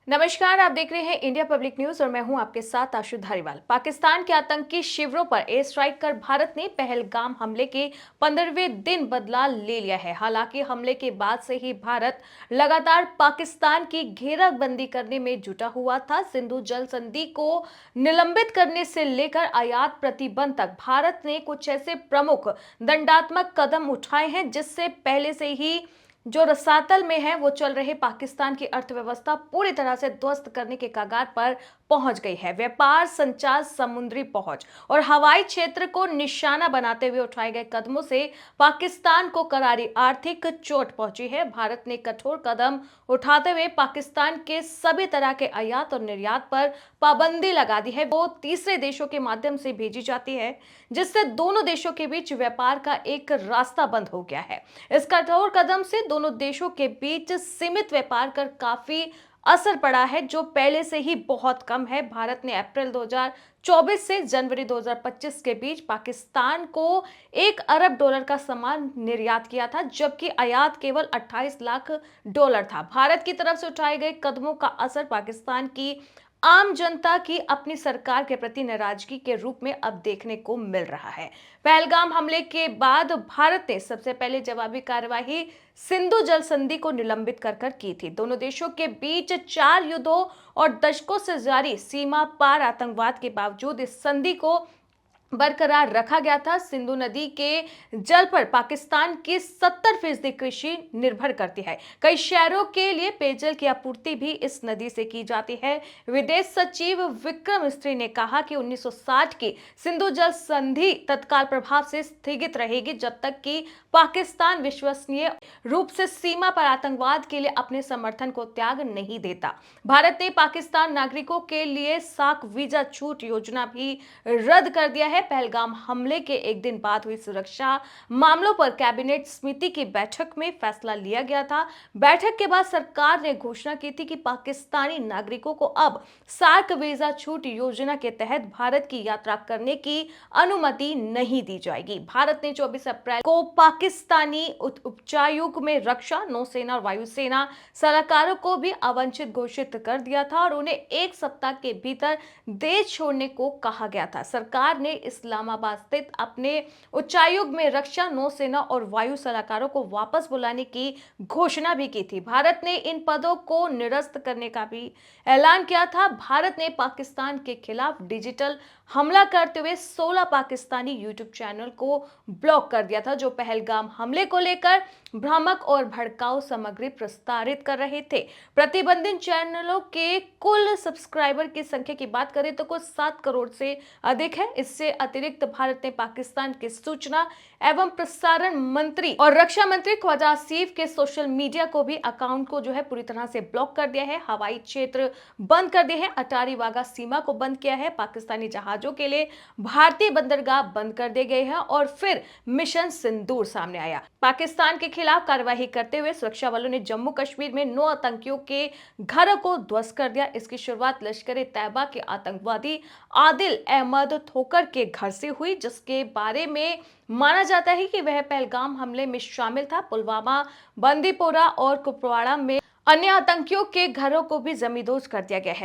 नमस्कार, आप देख रहे हैं इंडिया पब्लिक न्यूज और मैं हूं आपके साथ आशु धारीवाल। पाकिस्तान के आतंकी शिविरों पर एयर स्ट्राइक कर भारत ने पहलगाम हमले के 15वें दिन बदला ले लिया है। हालांकि हमले के बाद से ही भारत लगातार पाकिस्तान की घेराबंदी करने में जुटा हुआ था। सिंधु जल संधि को निलंबित करने से लेकर आयात प्रतिबंध तक भारत ने कुछ ऐसे प्रमुख दंडात्मक कदम उठाए हैं जिससे पहले से ही जो रसातल में है वो चल रहे पाकिस्तान की अर्थव्यवस्था पूरी तरह से ध्वस्त करने के कगार पर पहुंच गई है। व्यापार, संचार, समुद्री पहुंच और हवाई क्षेत्र को निशाना बनाते हुए उठाए गए कदमों से पाकिस्तान को करारी आर्थिक चोट पहुंची है। भारत ने कठोर कदम उठाते हुए पाकिस्तान के सभी तरह के आयात और निर्यात पर पाबंदी लगा दी है। वो तीसरे देशों के माध्यम से भेजी जाती है, जिससे दोनों देशों के बीच व्यापार का एक रास्ता बंद हो गया है। इस कठोर कदम से दोनों देशों के बीच सीमित व्यापार कर काफी असर पड़ा है, जो पहले से ही बहुत कम है। भारत ने अप्रैल 2024 से जनवरी 2025 के बीच पाकिस्तान को $1 अरब का सामान निर्यात किया था, जबकि आयात केवल 28 लाख डॉलर था। भारत की तरफ से उठाए गए कदमों का असर पाकिस्तान की आम जनता की अपनी सरकार के प्रति नाराजगी के रूप में अब देखने को मिल रहा है। पहलगाम हमले के बाद भारत ने सबसे पहले जवाबी कार्यवाही सिंधु जल संधि को निलंबित कर की थी। दोनों देशों के बीच 4 युद्धों और दशकों से जारी सीमा पार आतंकवाद के बावजूद इस संधि को बरकरार रखा गया था। सिंधु नदी के जल पर पाकिस्तान की 70% कृषि निर्भर करती है। कई शहरों के लिए पेयजल की आपूर्ति भी इस नदी से की जाती है। विदेश सचिव विक्रम मिस्री ने कहा कि 1960 की सिंधु जल संधि तत्काल प्रभाव से स्थगित रहेगी जब तक कि पाकिस्तान विश्वसनीय रूप से सीमा पर आतंकवाद के लिए अपने समर्थन को त्याग नहीं देता। भारत ने पाकिस्तान नागरिकों के लिए साख वीजा छूट योजना भी रद्द कर दिया है। पहलगाम हमले के एक दिन बाद हुई सुरक्षा मामलों पर कैबिनेट समिति की बैठक में फैसला लिया गया था। बैठक के बाद सरकार ने घोषणा की थी कि पाकिस्तानी नागरिकों को अब सार्क वीजा छूट योजना के तहत भारत की यात्रा करने की अनुमति नहीं दी जाएगी। भारत ने 24 अप्रैल को पाकिस्तानी उच्चायुक्त में रक्षा, नौसेना और वायुसेना सलाहकारों को भी अवंचित घोषित कर दिया था और उन्हें 1 सप्ताह के भीतर देश छोड़ने को कहा गया था। सरकार ने इस्लामाबाद स्थित अपने उच्चायुक्त में रक्षा, नौसेना और वायु सलाहकारों को वापस बुलाने की घोषणा भी की थी। भारत ने इन पदों को निरस्त करने का भी ऐलान किया था। भारत ने पाकिस्तान के खिलाफ डिजिटल हमला करते हुए 16 पाकिस्तानी यूट्यूब चैनल को ब्लॉक कर दिया था, जो पहलगाम हमले को लेकर भ्रामक और भड़काऊ सामग्री प्रसारित कर रहे थे। प्रतिबंधित चैनलों के कुल सब्सक्राइबर की संख्या की बात करें तो कुछ 7 करोड़ से अधिक है। इससे अतिरिक्त भारत ने पाकिस्तान के सूचना एवं प्रसारण मंत्री और रक्षा मंत्री ख्वाजा आसिफ के सोशल मीडिया को भी अकाउंट को पूरी तरह से ब्लॉक कर दिया है। हवाई क्षेत्र बंद कर दिए हैं। अटारी वाघा सीमा को बंद किया है। पाकिस्तानी जहाजों के लिए भारतीय बंदरगाह बंद कर दिए गए हैं और फिर मिशन सिंदूर सामने आया। पाकिस्तान के खिलाफ कार्रवाई करते हुए सुरक्षा बलों ने जम्मू कश्मीर में 9 आतंकियों के घरों को ध्वस्त कर दिया। इसकी शुरुआत लश्कर-ए-तैयबा के आतंकवादी आदिल अहमद ठोकर के घर से हुई, जिसके बारे में माना जाता है कि वह पहलगाम हमले में शामिल था। पुलवामा, बंदीपोरा और कुपवाड़ा में अन्य आतंकियों के घरों को भी जमींदोज कर दिया गया है।